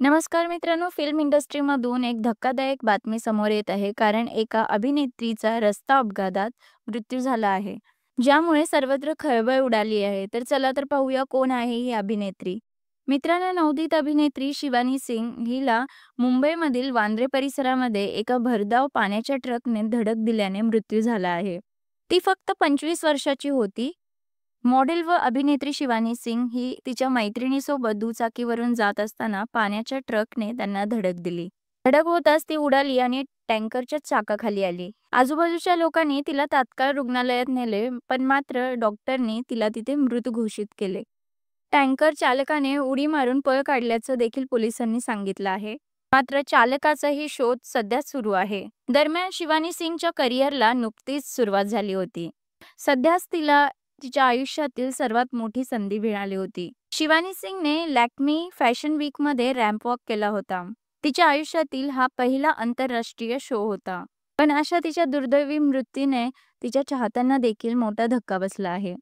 नमस्कार मित्रांनो, फिल्म इंडस्ट्रीमधून एक धक्कादायक बातमी समोर येत आहे. कारण एका अभिनेत्रीचा रस्ता अपघातात मृत्यू झाला आहे, ज्यामुळे सर्वत्र खळबळ उडाली आहे. तर चला तर पाहूया कोण आहे ही अभिनेत्री. मित्रांनो, नवोदित अभिनेत्री शिवानी सिंग हिला मुंबईमधील वांद्रे परिसरामध्ये एका भरधाव पाण्याच्या ट्रकने धडक दिल्याने मृत्यू झाला आहे. ती फक्त 25 वर्षाची होती. मॉडेल व अभिनेत्री शिवानी सिंग ही तिच्या मैत्रिणीसोबत दुचाकीवरून जात असताना पाण्याच्या ट्रकने त्यांना धडक दिली. धडक होताच ती उडाली आणि टँकरच्या चाकाखाली आली. आजूबाजूच्या लोकांनी तिला तात्काळ रुग्णालयात नेले, पण मात्र डॉक्टरनी तिला तिथे मृत घोषित केले. टँकर चालकाने उडी मारून पळ काढल्याचं देखील पोलिसांनी सांगितलं आहे. मात्र चालकाचाही शोध सध्या सुरू आहे. दरम्यान शिवानी सिंगच्या करिअरला नुकतीच सुरुवात झाली होती. सध्याच तिला तिच्या आयुष्यातील सर्वात मोठी संधी मिळाली होती. शिवानी सिंगने लॅक्मी फॅशन वीकमध्ये रॅम्प वॉक केला होता. तिच्या आयुष्यातील हा पहिला आंतरराष्ट्रीय शो होता. पण अशा तिच्या दुर्दैवी मृत्यूने तिच्या चाहत्यांना देखील मोठा धक्का बसला आहे.